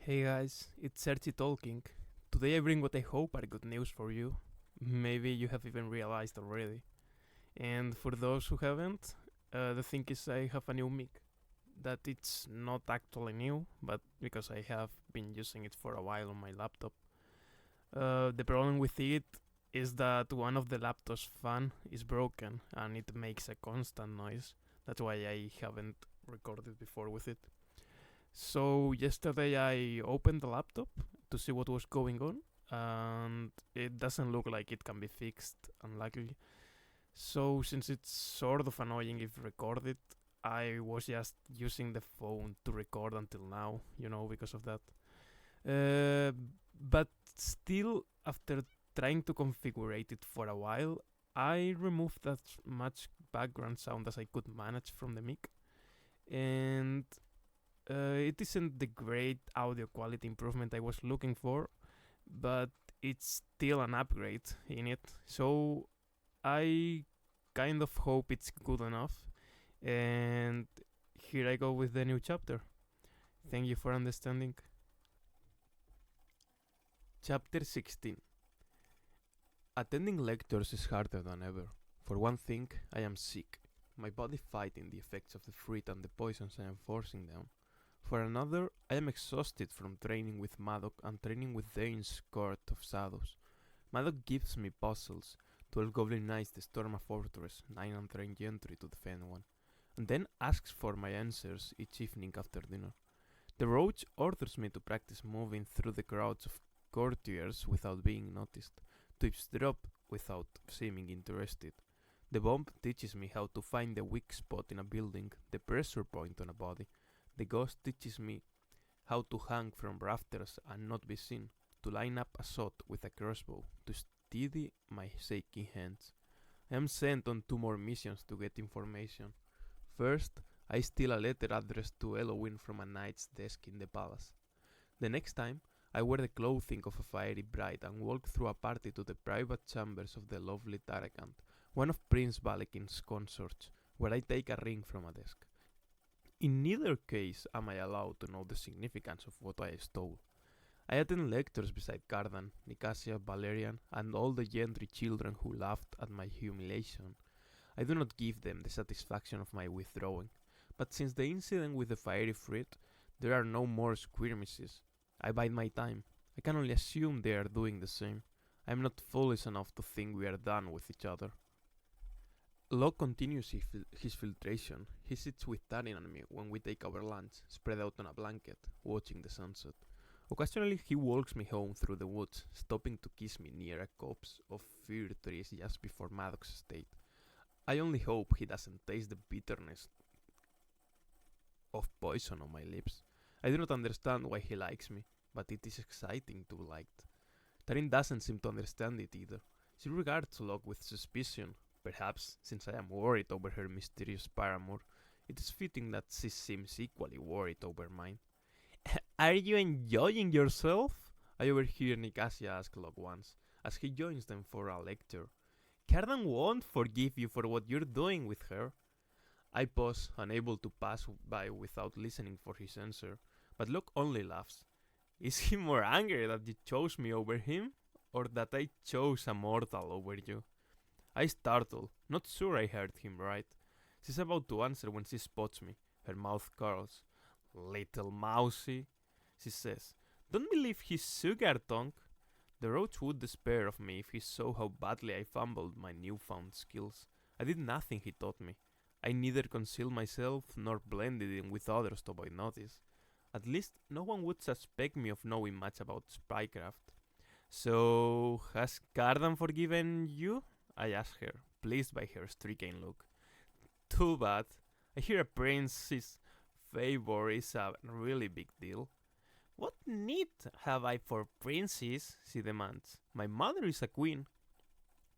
Hey guys, it's Sergi talking. Today I bring what I hope are good news for you. Maybe you have even realized already. And for those who haven't, the thing is I have a new mic. That it's not actually new, but because I have been using it for a while on my laptop. The problem with it is that one of the laptop's fan is broken and it makes a constant noise. That's why I haven't recorded before with it. So yesterday I opened the laptop to see what was going on, and it doesn't look like it can be fixed, unluckily. So since it's sort of annoying if recorded, I was just using the phone to record until now, because of that. Uh, but still, after trying to configure it for a while, I removed as much background sound as I could manage from the mic, and it isn't the great audio quality improvement I was looking for, but it's still an upgrade in it. So I kind of hope it's good enough. And here I go with the new chapter. Thank you for understanding. Chapter 16. Attending lectures is harder than ever. For one thing, I am sick. My body fighting the effects of the fruit and the poisons I am forcing down. For another, I am exhausted from training with Madoc and training with Dane's Court of Shadows. Madoc gives me puzzles, 12 goblin knights to storm a fortress, 9 untrained gentry to defend one, and then asks for my answers each evening after dinner. The roach orders me to practice moving through the crowds of courtiers without being noticed, to eavesdrop without seeming interested. The bomb teaches me how to find the weak spot in a building, the pressure point on a body. The ghost teaches me how to hang from rafters and not be seen, to line up a shot with a crossbow, to steady my shaky hands. I am sent on 2 more missions to get information. First, I steal a letter addressed to Elowen from a knight's desk in the palace. The next time, I wear the clothing of a fiery bride and walk through a party to the private chambers of the lovely Tarakant, one of Prince Balekin's consorts, where I take a ring from a desk. In neither case am I allowed to know the significance of what I stole. I attend lectures beside Cardan, Nicasia, Valerian, and all the gentry children who laughed at my humiliation. I do not give them the satisfaction of my withdrawing, but since the incident with the fiery fruit, there are no more skirmishes. I bide my time. I can only assume they are doing the same. I am not foolish enough to think we are done with each other. Locke continues his filtration. He sits with Tarin and me when we take our lunch, spread out on a blanket, watching the sunset. Occasionally he walks me home through the woods, stopping to kiss me near a copse of fir trees just before Maddox's estate. I only hope he doesn't taste the bitterness of poison on my lips. I do not understand why he likes me, but it is exciting to be liked. Tarin doesn't seem to understand it either. She regards Locke with suspicion. Perhaps, since I am worried over her mysterious paramour, it is fitting that she seems equally worried over mine. Are you enjoying yourself? I overhear Nicasia ask Locke once, as he joins them for a lecture. Cardan won't forgive you for what you're doing with her. I pause, unable to pass by without listening for his answer, but Locke only laughs. Is he more angry that you chose me over him, or that I chose a mortal over you? I startle, not sure I heard him right. She's about to answer when she spots me. Her mouth curls. Little mousy, she says. Don't believe his sugar tongue. The roach would despair of me if he saw how badly I fumbled my newfound skills. I did nothing he taught me. I neither concealed myself nor blended in with others to avoid notice. At least no one would suspect me of knowing much about spycraft. So, has Cardan forgiven you? I asked her, pleased by her stricken look. Too bad. I hear a prince's favor is a really big deal. What need have I for princes? She demands. My mother is a queen.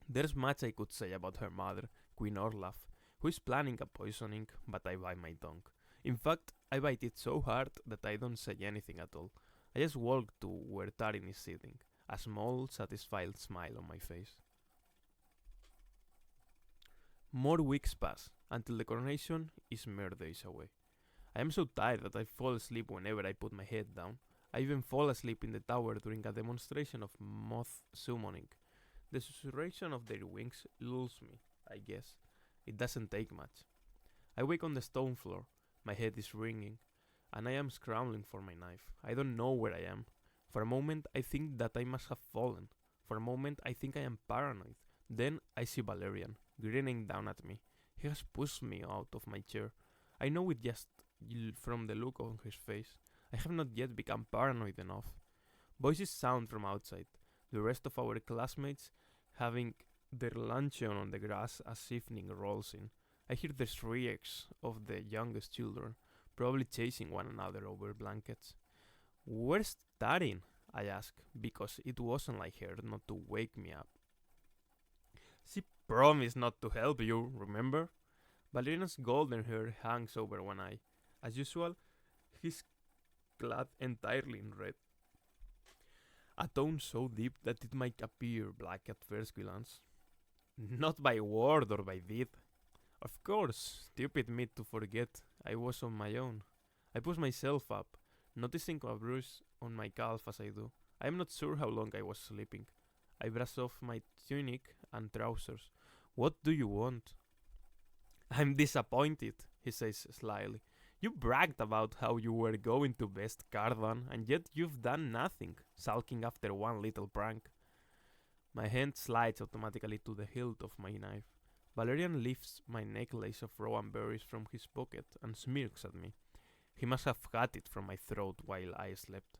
There's much I could say about her mother, Queen Orlaf, who is planning a poisoning, but I bite my tongue. In fact, I bite it so hard that I don't say anything at all. I just walk to where Tarin is sitting, a small, satisfied smile on my face. More weeks pass, until the coronation is mere days away. I am so tired that I fall asleep whenever I put my head down. I even fall asleep in the tower during a demonstration of moth summoning. The susurration of their wings lulls me, I guess. It doesn't take much. I wake on the stone floor. My head is ringing, and I am scrambling for my knife. I don't know where I am. For a moment, I think that I must have fallen. For a moment, I think I am paranoid. Then I see Valerian, grinning down at me. He has pushed me out of my chair. I know it just from the look on his face. I have not yet become paranoid enough. Voices sound from outside. The rest of our classmates having their luncheon on the grass as evening rolls in. I hear the shrieks of the youngest children, probably chasing one another over blankets. Where's Tarin? I ask, because it wasn't like her not to wake me up. She promised not to help you, remember? Valerian's golden hair hangs over one eye. As usual, he's clad entirely in red. A tone so deep that it might appear black at first glance. Not by word or by deed. Of course, stupid me to forget I was on my own. I push myself up, noticing a bruise on my calf as I do. I am not sure how long I was sleeping. I brush off my tunic and trousers. What do you want? I'm disappointed, he says slyly. You bragged about how you were going to best Cardan, and yet you've done nothing, sulking after one little prank. My hand slides automatically to the hilt of my knife. Valerian lifts my necklace of rowan berries from his pocket and smirks at me. He must have cut it from my throat while I slept.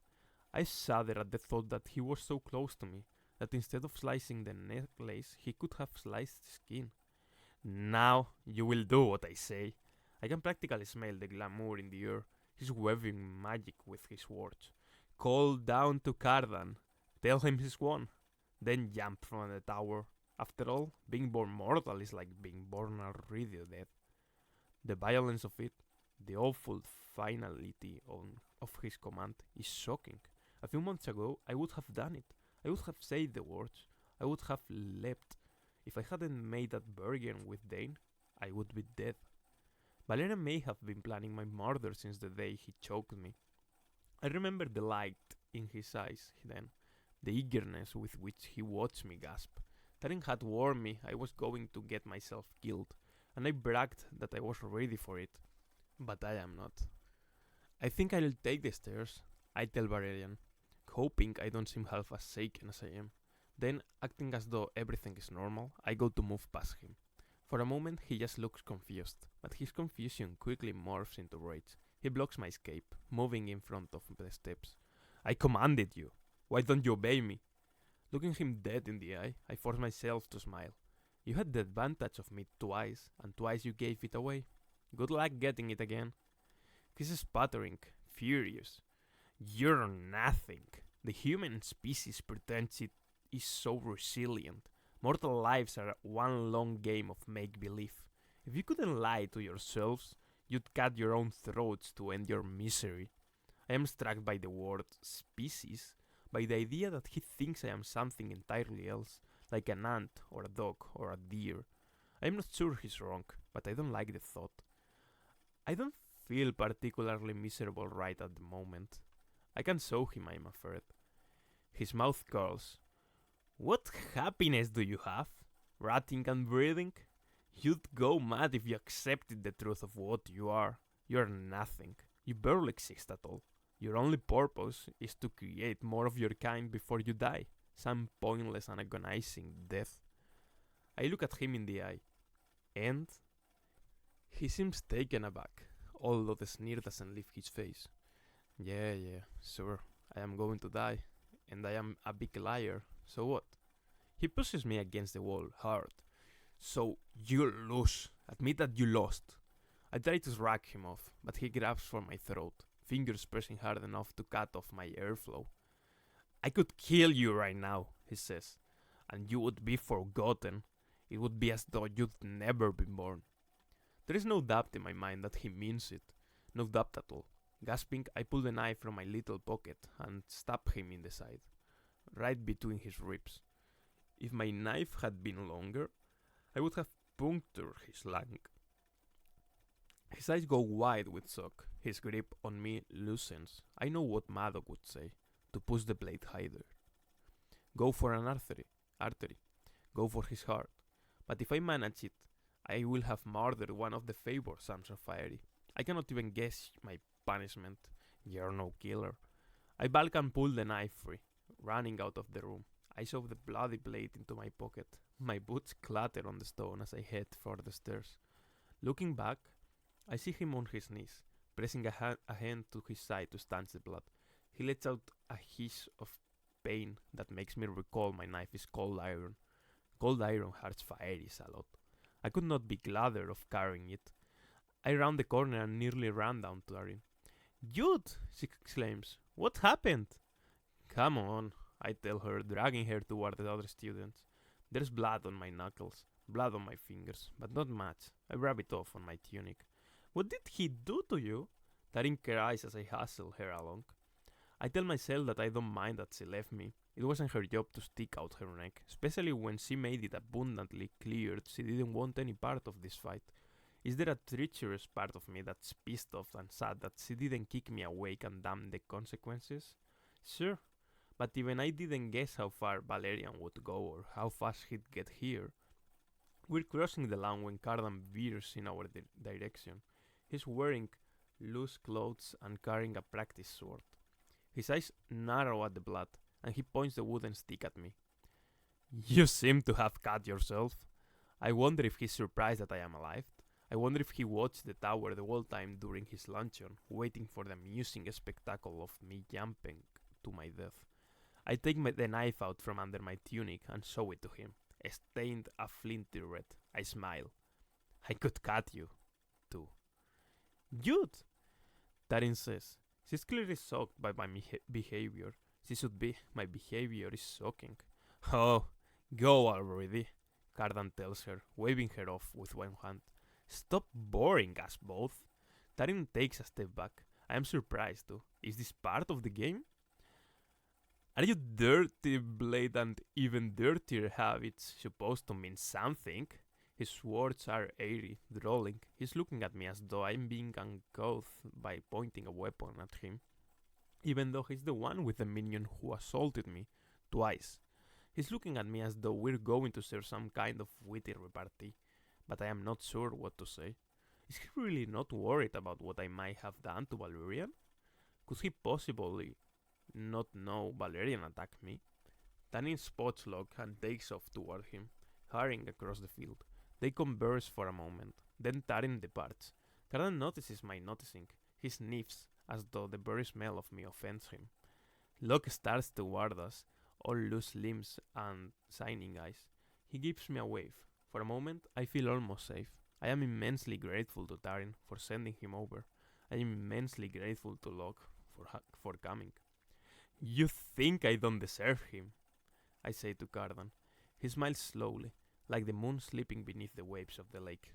I shudder at the thought that he was so close to me, that instead of slicing the necklace, he could have sliced the skin. Now you will do what I say. I can practically smell the glamour in the air. He's weaving magic with his words. Call down to Cardan. Tell him he's won. Then jump from the tower. After all, being born mortal is like being born already dead. The violence of it, the awful finality of his command, is shocking. A few months ago, I would have done it. I would have said the words. I would have leapt. If I hadn't made that bargain with Dane, I would be dead. Valerian may have been planning my murder since the day he choked me. I remember the light in his eyes then, the eagerness with which he watched me gasp. Tarin had warned me I was going to get myself killed, and I bragged that I was ready for it. But I am not. I think I'll take the stairs, I tell Valerian, hoping I don't seem half as shaken as I am. Then, acting as though everything is normal, I go to move past him. For a moment, he just looks confused, but his confusion quickly morphs into rage. He blocks my escape, moving in front of the steps. I commanded you. Why don't you obey me? Looking him dead in the eye, I force myself to smile. You had the advantage of me twice, and twice you gave it away. Good luck getting it again. He's sputtering, furious. You're nothing. The human species pretends it is so resilient. Mortal lives are one long game of make-believe. If you couldn't lie to yourselves, you'd cut your own throats to end your misery. I am struck by the word species, by the idea that he thinks I am something entirely else, like an ant or a dog or a deer. I am not sure he's wrong, but I don't like the thought. I don't feel particularly miserable right at the moment. I can show him I am afraid. His mouth curls. What happiness do you have? Rotting and breathing? You'd go mad if you accepted the truth of what you are. You're nothing. You barely exist at all. Your only purpose is to create more of your kind before you die. Some pointless and agonizing death. I look at him in the eye. And? He seems taken aback, although the sneer doesn't leave his face. Yeah, sure. I am going to die. And I am a big liar. So what? He pushes me against the wall hard. So you lose. Admit that you lost. I try to shrug him off, but he grabs for my throat, fingers pressing hard enough to cut off my airflow. I could kill you right now, he says, and you would be forgotten. It would be as though you'd never been born. There is no doubt in my mind that he means it. No doubt at all. Gasping, I pull the knife from my little pocket and stab him in the side, right between his ribs. If my knife had been longer, I would have punctured his lung. His eyes go wide with shock. His grip on me loosens. I know what Madoc would say. To push the blade higher. Go for an artery. Go for his heart. But if I manage it, I will have murdered one of the favored sons of Fiery. I cannot even guess my punishment. You're no killer. I bulk and pull the knife free, running out of the room. I shove the bloody blade into my pocket. My boots clatter on the stone as I head for the stairs. Looking back, I see him on his knees, pressing a hand to his side to stanch the blood. He lets out a hiss of pain that makes me recall my knife is cold iron. Cold iron hurts Fieries a lot. I could not be gladder of carrying it. I round the corner and nearly ran down to Darin. Jude! She exclaims. What happened? Come on, I tell her, dragging her toward the other students. There's blood on my knuckles, blood on my fingers, but not much. I rub it off on my tunic. What did he do to you? Darin cries as I hustle her along. I tell myself that I don't mind that she left me. It wasn't her job to stick out her neck, especially when she made it abundantly clear she didn't want any part of this fight. Is there a treacherous part of me that's pissed off and sad that she didn't kick me awake and damn the consequences? Sure, but even I didn't guess how far Valerian would go or how fast he'd get here. We're crossing the lawn when Cardan veers in our direction. He's wearing loose clothes and carrying a practice sword. His eyes narrow at the blood, and he points the wooden stick at me. You seem to have cut yourself. I wonder if he's surprised that I am alive. I wonder if he watched the tower the whole time during his luncheon, waiting for the amusing spectacle of me jumping to my death. I take the knife out from under my tunic and show it to him, stained a flinty red. I smile. I could cut you, too. Jude! Darin says. She's clearly shocked by my behavior. She should be. My behavior is shocking. Oh, go already, Cardan tells her, waving her off with one hand. Stop boring us both. Darin takes a step back. I am surprised too. Is this part of the game? Are you dirty, blade, and even dirtier habits supposed to mean something? His words are airy, drawling. He's looking at me as though I'm being uncouth by pointing a weapon at him, even though he's the one with the minion who assaulted me twice. He's looking at me as though we're going to share some kind of witty repartee, but I am not sure what to say. Is he really not worried about what I might have done to Valerian? Could he possibly not know Valerian attacked me? Darin spots Locke and takes off toward him, hurrying across the field. They converse for a moment, then Darin departs. Cardan notices my noticing. He sniffs, as though the very smell of me offends him. Locke starts toward us, all loose limbs and shining eyes. He gives me a wave. For a moment, I feel almost safe. I am immensely grateful to Darin for sending him over. I am immensely grateful to Locke for coming. You think I don't deserve him? I say to Cardan. He smiles slowly, like the moon sleeping beneath the waves of the lake.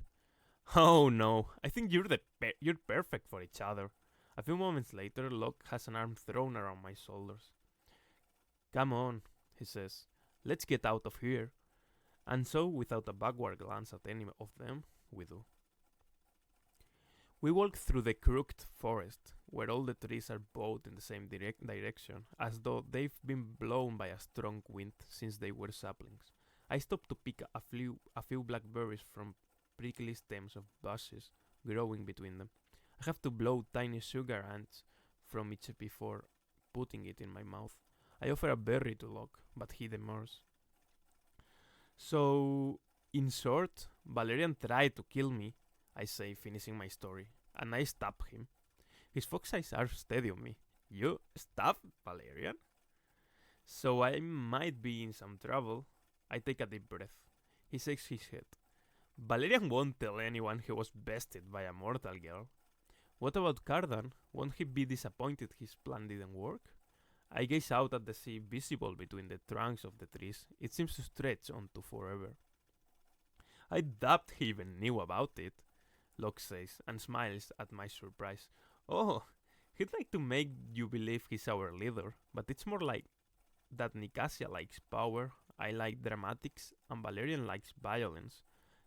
Oh no, I think you're perfect for each other. A few moments later, Locke has an arm thrown around my shoulders. Come on, he says. Let's get out of here. And so, without a backward glance at any of them, we do. We walk through the crooked forest, where all the trees are bowed in the same direction, as though they've been blown by a strong wind since they were saplings. I stop to pick a few blackberries from prickly stems of bushes growing between them. I have to blow tiny sugar ants from each before putting it in my mouth. I offer a berry to Locke, but he demurs. So, in short, Valerian tried to kill me, I say, finishing my story, and I stab him. His fox eyes are steady on me. You stabbed Valerian? So I might be in some trouble. I take a deep breath. He shakes his head. Valerian won't tell anyone he was bested by a mortal girl. What about Cardan? Won't he be disappointed his plan didn't work? I gaze out at the sea visible between the trunks of the trees. It seems to stretch on to forever. I doubt he even knew about it, Locke says, and smiles at my surprise. Oh, he'd like to make you believe he's our leader, but it's more like that Nicasia likes power, I like dramatics, and Valerian likes violence.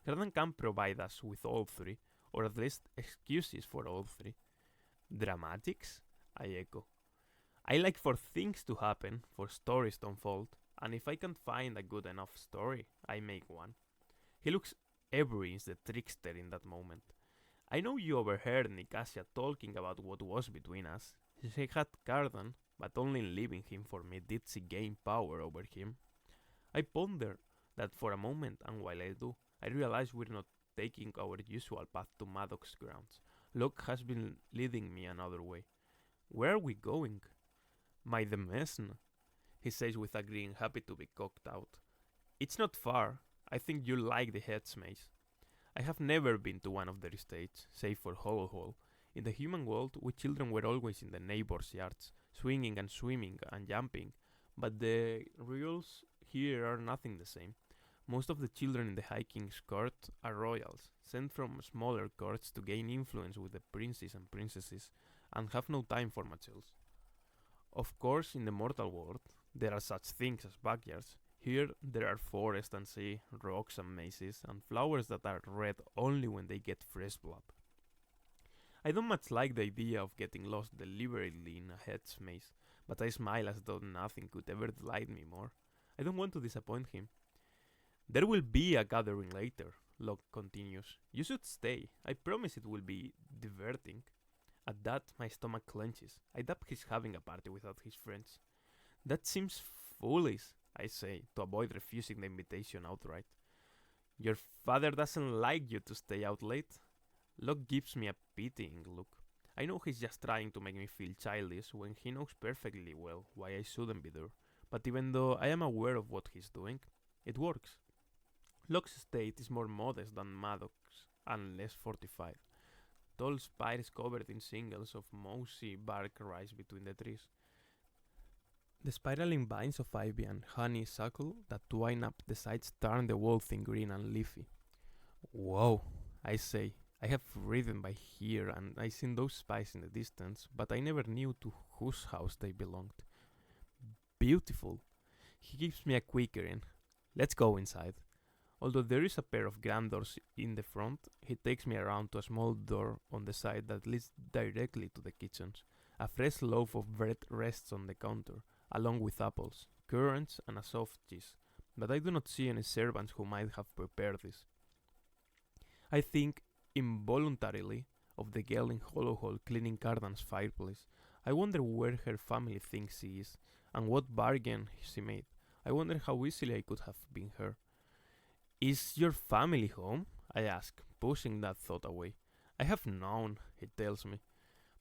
Cardan can provide us with all three, or at least excuses for all three. Dramatics? I echo. I like for things to happen, for stories to unfold, and if I can't find a good enough story, I make one. He looks every is the trickster in that moment. I know you overheard Nicasia talking about what was between us. She had Cardan, but only in leaving him for me did she gain power over him. I ponder that for a moment, and while I do, I realize we're not taking our usual path to Maddox's grounds. Locke has been leading me another way. Where are we going? My demesne, he says with a grin, happy to be cocked out. It's not far. I think you'll like the head's maze. I have never been to one of their estates, save for Hollow Hall. In the human world, we children were always in the neighbors' yards, swinging and swimming and jumping, but the rules here are nothing the same. Most of the children in the hiking court are royals, sent from smaller courts to gain influence with the princes and princesses, and have no time for much else. Of course, in the mortal world, there are such things as backyards. Here, there are forest and sea, rocks and mazes, and flowers that are red only when they get fresh blood. I don't much like the idea of getting lost deliberately in a head's maze, but I smile as though nothing could ever delight me more. I don't want to disappoint him. There will be a gathering later, Locke continues. You should stay. I promise it will be diverting. At that, my stomach clenches. I doubt he's having a party without his friends. That seems foolish, I say, to avoid refusing the invitation outright. Your father doesn't like you to stay out late? Locke gives me a pitying look. I know he's just trying to make me feel childish when he knows perfectly well why I shouldn't be there. But even though I am aware of what he's doing, it works. Locke's estate is more modest than Maddox's and less fortified. Tall spires covered in shingles of mossy bark rise between the trees. The spiraling vines of ivy and honeysuckle that twine up the sides turn the whole thing green and leafy. Whoa, I say. I have ridden by here and I seen those spires in the distance, but I never knew to whose house they belonged. Beautiful. He gives me a quick grin. Let's go inside. Although there is a pair of grand doors in the front, he takes me around to a small door on the side that leads directly to the kitchens. A fresh loaf of bread rests on the counter, along with apples, currants, and a soft cheese, but I do not see any servants who might have prepared this. I think, involuntarily, of the girl in Hollow Hall cleaning Cardan's fireplace. I wonder where her family thinks she is, and what bargain she made. I wonder how easily I could have been her. Is your family home? I ask, pushing that thought away. I have known, he tells me.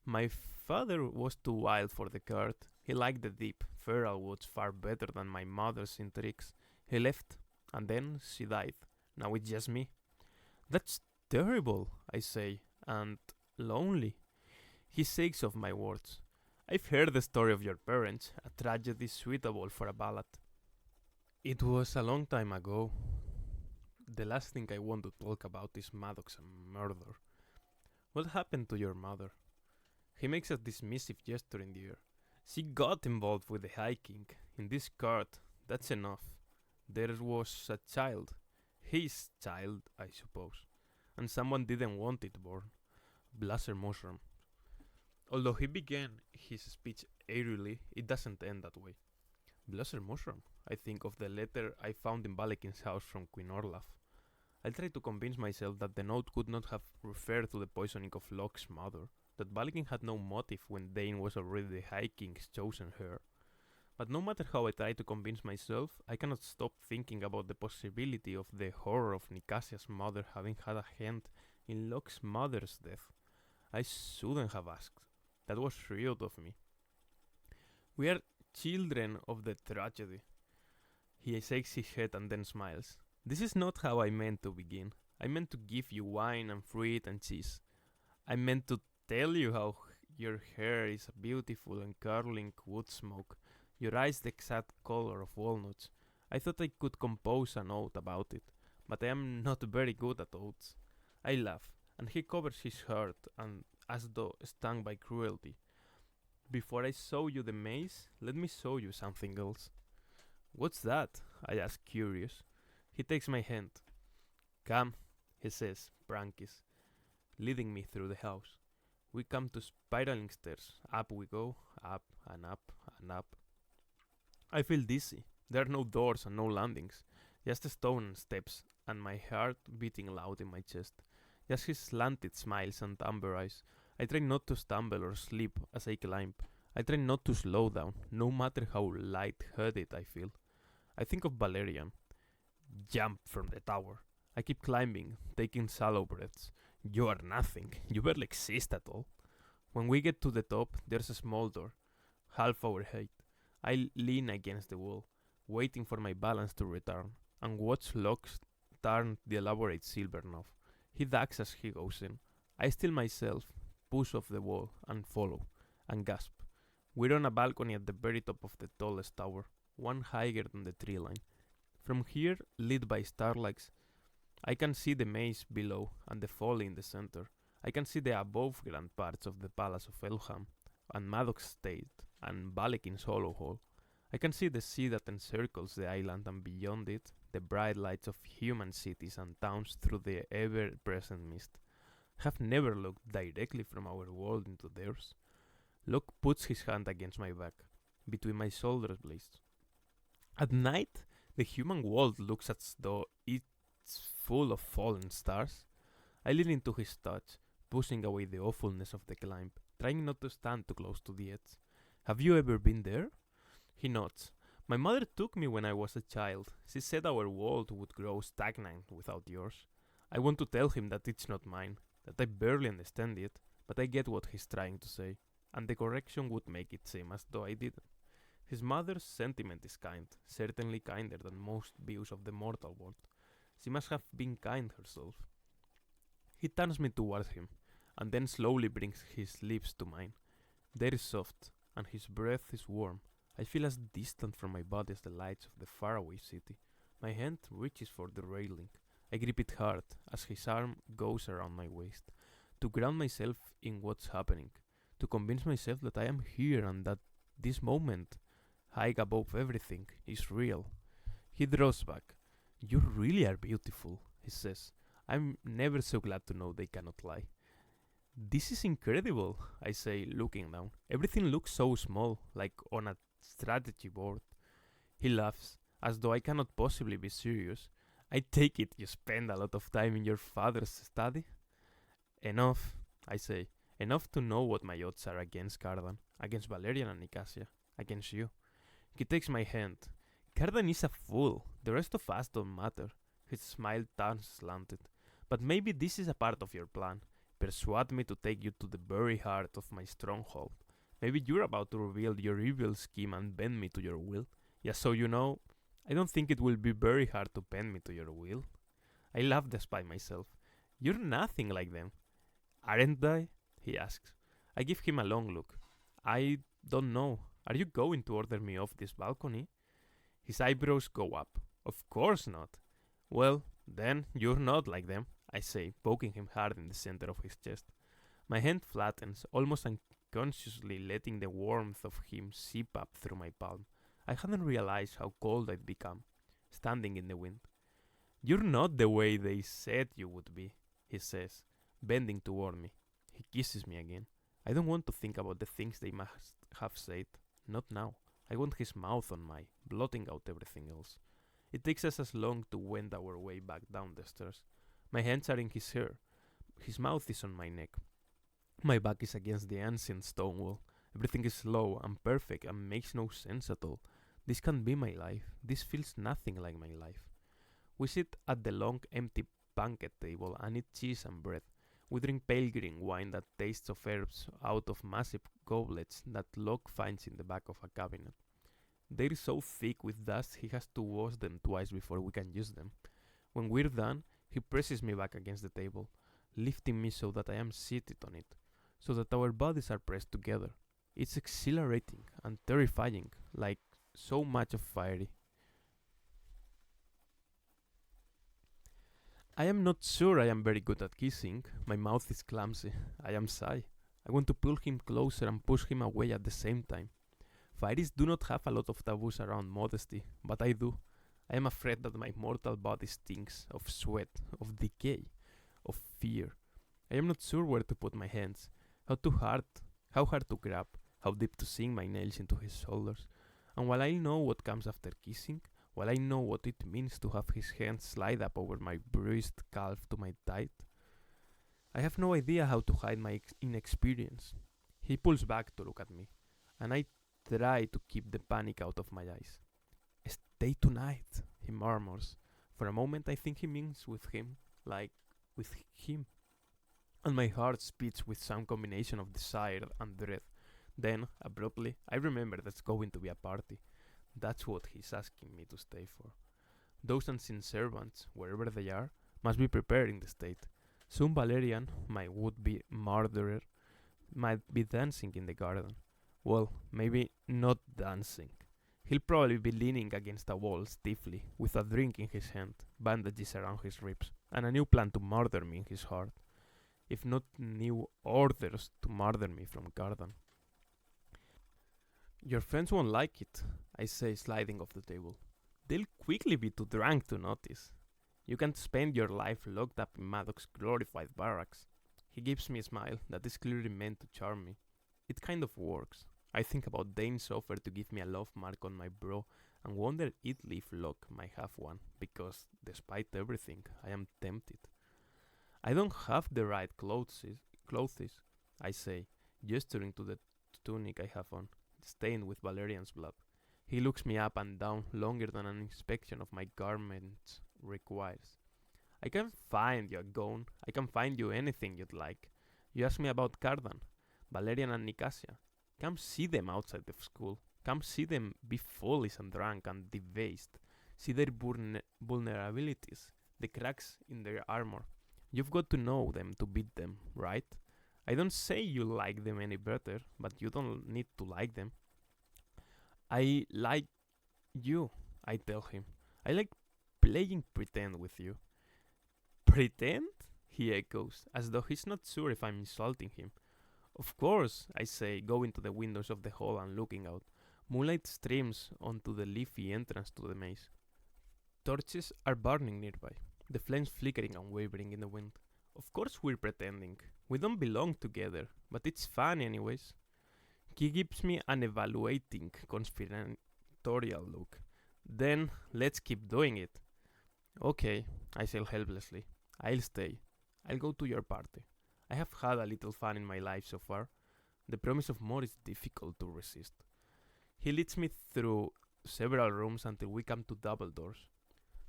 My father was too wild for the cart. He liked the deep, feral woods far better than my mother's intrigues. He left, and then she died. Now it's just me. That's terrible, I say, and lonely. He shakes off my words. I've heard the story of your parents, a tragedy suitable for a ballad. It was a long time ago. The last thing I want to talk about is Maddox and murder. What happened to your mother? He makes a dismissive gesture in the air. She got involved with the hiking. In this cart, that's enough. There was a child. His child, I suppose. And someone didn't want it born. Blaser mushroom. Although he began his speech airily, it doesn't end that way. Blaser mushroom. I think of the letter I found in Balikin's house from Queen Orlaf. I try to convince myself that the note could not have referred to the poisoning of Locke's mother, that Balikin had no motive when Dane was already the High King's chosen heir. But no matter how I try to convince myself, I cannot stop thinking about the possibility of the horror of Nicasia's mother having had a hand in Locke's mother's death. I shouldn't have asked. That was rude of me. We are children of the tragedy. He shakes his head and then smiles. This is not how I meant to begin. I meant to give you wine and fruit and cheese. I meant to tell you how your hair is a beautiful and curling wood smoke, your eyes the exact color of walnuts. I thought I could compose an ode about it, but I am not very good at odes. I laugh, and he covers his heart, and as though stung by cruelty. Before I show you the maze, let me show you something else. What's that? I ask, curious. He takes my hand. Come, he says, Brankies. leading me through the house. We come to spiraling stairs. Up we go, up and up and up. I feel dizzy. There are no doors and no landings, just a stone and steps, and my heart beating loud in my chest. Just his slanted smiles and amber eyes. I try not to stumble or slip as I climb. I try not to slow down, no matter how light-headed I feel. I think of Valerian. Jump from the tower. I keep climbing, taking shallow breaths. You are nothing. You barely exist at all. When we get to the top, there's a small door, half our height. I lean against the wall, waiting for my balance to return, and watch Locke turn the elaborate silver knob. He ducks as he goes in. I still myself, push off the wall, and follow, and gasp. We're on a balcony at the very top of the tallest tower, one higher than the tree line. From here, lit by starlights, I can see the maze below and the folly in the center. I can see the above ground parts of the palace of Elham, and Maddox State, and Balekin's Hollow Hall. I can see the sea that encircles the island, and beyond it, the bright lights of human cities and towns through the ever-present mist. I have never looked directly from our world into theirs. Locke puts his hand against my back, between my shoulder blades. At night, the human world looks as though it's full of fallen stars. I lean into his touch, pushing away the awfulness of the climb, trying not to stand too close to the edge. Have you ever been there? He nods. My mother took me when I was a child. She said our world would grow stagnant without yours. I want to tell him that it's not mine, that I barely understand it, but I get what he's trying to say, and the correction would make it seem as though I didn't. His mother's sentiment is kind, certainly kinder than most views of the mortal world. She must have been kind herself. He turns me towards him, and then slowly brings his lips to mine. They are soft, and his breath is warm. I feel as distant from my body as the lights of the faraway city. My hand reaches for the railing. I grip it hard as his arm goes around my waist, to ground myself in what's happening, to convince myself that I am here and that this moment, high above everything, is real. He draws back. You really are beautiful, he says. I'm never so glad to know they cannot lie. This is incredible, I say, looking down. Everything looks so small, like on a strategy board. He laughs, as though I cannot possibly be serious. I take it you spend a lot of time in your father's study? Enough, I say. Enough to know what my odds are against Cardan, against Valerian and Nicasia, against you. He takes my hand. Cardan is a fool. The rest of us don't matter. His smile turns slanted. But maybe this is a part of your plan. Persuade me to take you to the very heart of my stronghold. Maybe you're about to reveal your evil scheme and bend me to your will. Just so you know, I don't think it will be very hard to bend me to your will. I laugh despite myself. You're nothing like them. Aren't I? He asks. I give him a long look. I don't know. Are you going to order me off this balcony? His eyebrows go up. Of course not. Well, then you're not like them, I say, poking him hard in the center of his chest. My hand flattens, almost unconsciously letting the warmth of him seep up through my palm. I hadn't realized how cold I'd become, standing in the wind. You're not the way they said you would be, he says, bending toward me. He kisses me again. I don't want to think about the things they must have said. Not now. I want his mouth on mine, blotting out everything else. It takes us as long to wend our way back down the stairs. My hands are in his hair. His mouth is on my neck. My back is against the ancient stone wall. Everything is slow and perfect and makes no sense at all. This can't be my life. This feels nothing like my life. We sit at the long, empty banquet table and eat cheese and bread. We drink pale green wine that tastes of herbs out of massive goblets that Locke finds in the back of a cabinet. They're so thick with dust he has to wash them twice before we can use them. When we're done, he presses me back against the table, lifting me so that I am seated on it, so that our bodies are pressed together. It's exhilarating and terrifying, like so much of fiery. I am not sure I am very good at kissing. My mouth is clumsy. I am shy. I want to pull him closer and push him away at the same time. Fairies do not have a lot of taboos around modesty, but I do. I am afraid that my mortal body stinks of sweat, of decay, of fear. I am not sure where to put my hands, how hard to grab, how deep to sink my nails into his shoulders. And while I know what comes after kissing, while I know what it means to have his hands slide up over my bruised calf to my thigh, I have no idea how to hide my inexperience. He pulls back to look at me, and I try to keep the panic out of my eyes. Stay tonight, he murmurs. For a moment I think he means with him, like with him. And my heart speeds with some combination of desire and dread. Then, abruptly, I remember that's going to be a party. That's what he's asking me to stay for. Those unseen servants, wherever they are, must be prepared in the state. Soon Valerian, my would-be murderer, might be dancing in the garden. Well, maybe not dancing. He'll probably be leaning against a wall stiffly, with a drink in his hand, bandages around his ribs, and a new plan to murder me in his heart. If not new orders to murder me from garden. Your friends won't like it, I say, sliding off the table. They'll quickly be too drunk to notice. You can't spend your life locked up in Maddox's glorified barracks. He gives me a smile that is clearly meant to charm me. It kind of works. I think about Dane's offer to give me a love mark on my brow and wonder if Locke might have one, because, despite everything, I am tempted. I don't have the right clothes, I say, gesturing to the tunic I have on, stained with Valerian's blood. He looks me up and down longer than an inspection of my garments requires. I can find you a gown. I can find you anything you'd like. You ask me about Cardan, Valerian and Nicasia. Come see them outside of school. Come see them be foolish and drunk and debased. See their vulnerabilities, the cracks in their armor. You've got to know them to beat them, right? I don't say you like them any better, but you don't need to like them. I like you, I tell him. I like playing pretend with you. Pretend? He echoes, as though he's not sure if I'm insulting him. Of course, I say, going to the windows of the hall and looking out. Moonlight streams onto the leafy entrance to the maze. Torches are burning nearby, the flames flickering and wavering in the wind. Of course we're pretending. We don't belong together, but it's fun anyways. He gives me an evaluating, conspiratorial look. Then, let's keep doing it. Okay, I say helplessly. I'll stay. I'll go to your party. I have had a little fun in my life so far. The promise of more is difficult to resist. He leads me through several rooms until we come to double doors.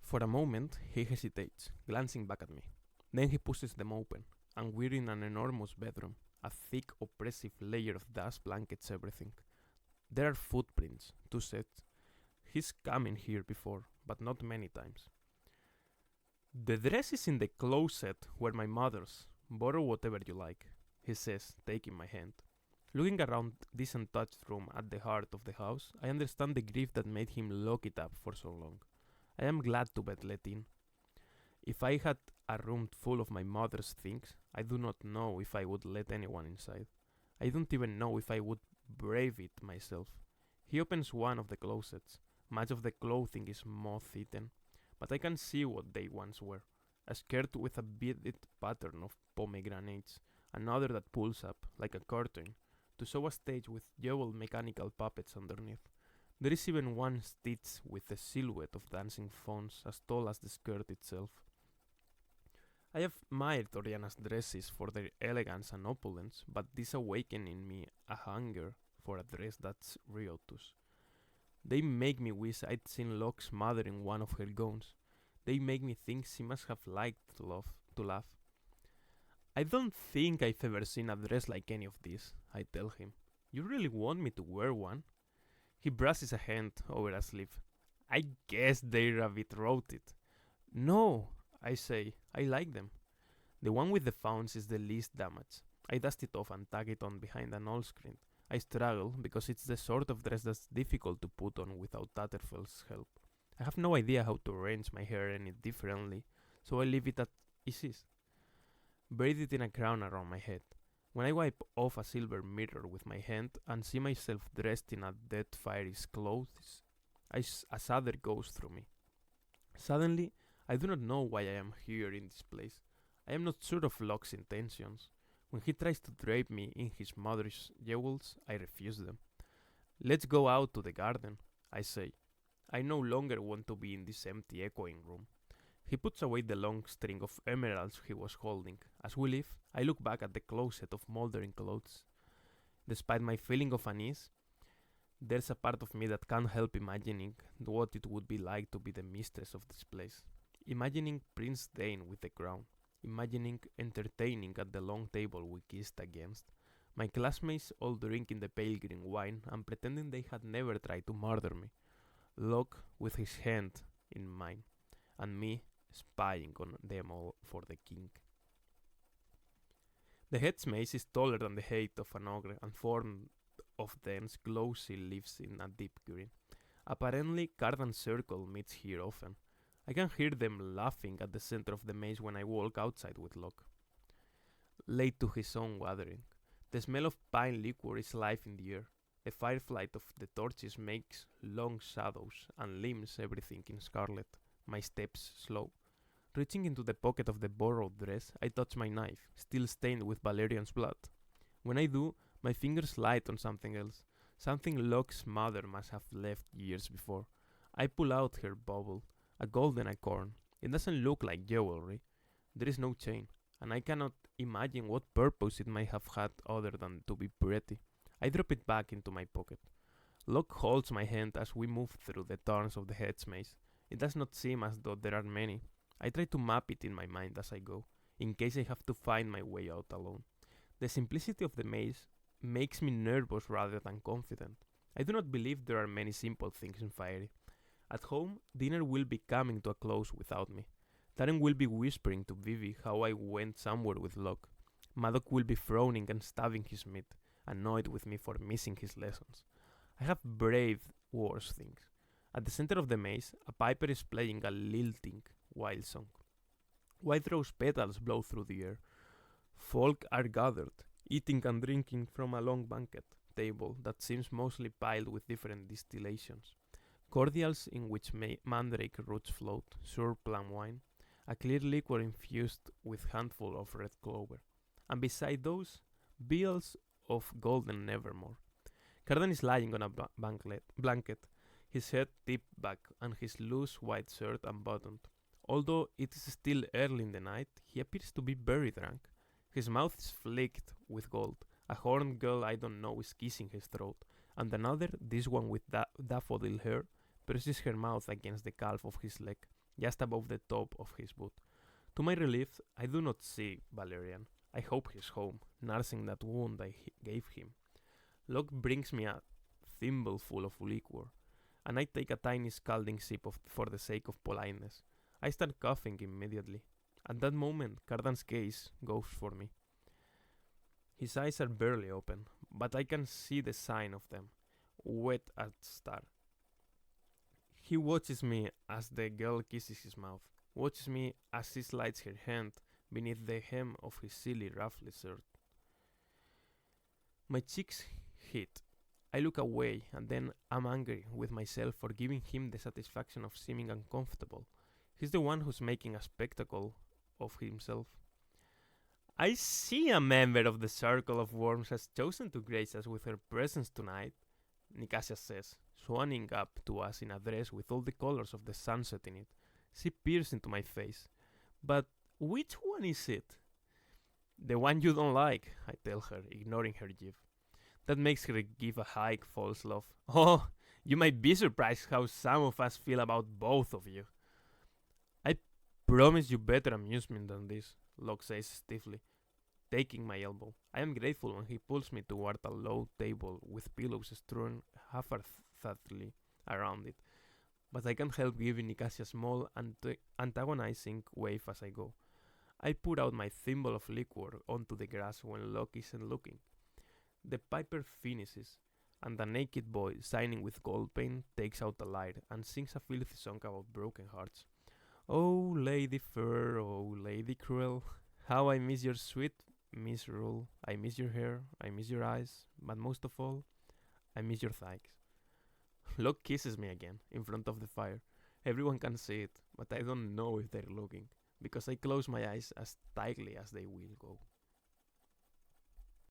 For a moment, he hesitates, glancing back at me. Then he pushes them open, and we're in an enormous bedroom. A thick, oppressive layer of dust blankets everything. There are footprints, 2 sets. He's come in here before, but not many times. The dress is in the closet where my mother's. Borrow whatever you like, he says, taking my hand. Looking around this untouched room at the heart of the house, I understand the grief that made him lock it up for so long. I am glad to be let in. If I had a room full of my mother's things, I do not know if I would let anyone inside. I don't even know if I would brave it myself. He opens one of the closets. Much of the clothing is moth-eaten, but I can see what they once were. A skirt with a beaded pattern of pomegranates, another that pulls up, like a curtain, to show a stage with jeweled mechanical puppets underneath. There is even one stitch with a silhouette of dancing fawns as tall as the skirt itself. I have admired Oriana's dresses for their elegance and opulence, but this awakened in me a hunger for a dress that's riotous. They make me wish I'd seen Locke's mother in one of her gowns. They make me think she must have liked to laugh. I don't think I've ever seen a dress like any of these, I tell him. You really want me to wear one? He brushes a hand over a sleeve. I guess they're a bit rotted. No, I say, I like them. The one with the fawns is the least damaged. I dust it off and tag it on behind an old screen. I struggle because it's the sort of dress that's difficult to put on without Tatterfell's help. I have no idea how to arrange my hair any differently, so I leave it as it is. Braid it in a crown around my head. When I wipe off a silver mirror with my hand and see myself dressed in a dead fire's clothes, a shudder goes through me. Suddenly, I do not know why I am here in this place. I am not sure of Locke's intentions. When he tries to drape me in his mother's jewels, I refuse them. Let's go out to the garden, I say. I no longer want to be in this empty echoing room. He puts away the long string of emeralds he was holding. As we leave, I look back at the closet of moldering clothes. Despite my feeling of unease, there's a part of me that can't help imagining what it would be like to be the mistress of this place. Imagining Prince Dane with the crown. Imagining entertaining at the long table we kissed against. My classmates all drinking the pale green wine and pretending they had never tried to murder me. Locke with his hand in mine, and me spying on them all for the king. The head's mace is taller than the height of an ogre and formed of dense, glossy leaves in a deep green. Apparently, Cardan's circle meets here often. I can hear them laughing at the center of the maze when I walk outside with Locke. Late to his own gathering, the smell of pine liquor is alive in the air. The firelight of the torches makes long shadows and limns everything in scarlet. My steps slow. Reaching into the pocket of the borrowed dress, I touch my knife, still stained with Valerian's blood. When I do, my fingers light on something else, something Locke's mother must have left years before. I pull out her bauble, a golden acorn. It doesn't look like jewelry. There is no chain, and I cannot imagine what purpose it might have had other than to be pretty. I drop it back into my pocket. Locke holds my hand as we move through the turns of the head's maze. It does not seem as though there are many. I try to map it in my mind as I go, in case I have to find my way out alone. The simplicity of the maze makes me nervous rather than confident. I do not believe there are many simple things in Fiery. At home, dinner will be coming to a close without me. Darren will be whispering to Vivi how I went somewhere with Locke. Madoc will be frowning and stabbing his meat, annoyed with me for missing his lessons. I have braved worse things. At the center of the maze, a piper is playing a lilting wild song. White rose petals blow through the air. Folk are gathered, eating and drinking from a long banquet table that seems mostly piled with different distillations. Cordials in which mandrake roots float, sour plum wine, a clear liquor infused with handful of red clover, and beside those, vials of golden nevermore. Cardan is lying on a blanket, his head tipped back and his loose white shirt unbuttoned. Although it is still early in the night, he appears to be very drunk. His mouth is flecked with gold. A horned girl I don't know is kissing his throat, and another, this one with daffodil hair, presses her mouth against the calf of his leg, just above the top of his boot. To my relief, I do not see Valerian. I hope he's home, nursing that wound I gave him. Locke brings me a thimbleful of liquor, and I take a tiny scalding sip for the sake of politeness. I start coughing immediately. At that moment, Cardan's gaze goes for me. His eyes are barely open, but I can see the sign of them, wet as star. He watches me as the girl kisses his mouth, watches me as she slides her hand beneath the hem of his silly ruffly shirt. My cheeks heat. I look away, and then I'm angry with myself for giving him the satisfaction of seeming uncomfortable. He's the one who's making a spectacle of himself. I see a member of the Circle of Worms has chosen to grace us with her presence tonight, Nicasia says, swanning up to us in a dress with all the colors of the sunset in it. She peers into my face. But which one is it? The one you don't like, I tell her, ignoring her gif. That makes her give a high false laugh. Oh, you might be surprised how some of us feel about both of you. I promise you better amusement than this, Locke says stiffly, taking my elbow. I am grateful when he pulls me toward a low table with pillows strewn haphazardly around it, but I can't help giving Nicasia a small antagonizing wave as I go. I pour out my thimble of liquor onto the grass when Locke isn't looking. The piper finishes, and a naked boy, shining with gold paint, takes out a lyre and sings a filthy song about broken hearts. Oh, lady fair, oh, lady cruel, how I miss your sweet misrule. I miss your hair, I miss your eyes, but most of all, I miss your thighs. Locke kisses me again, in front of the fire. Everyone can see it, but I don't know if they're looking. because I close my eyes as tightly as they will go.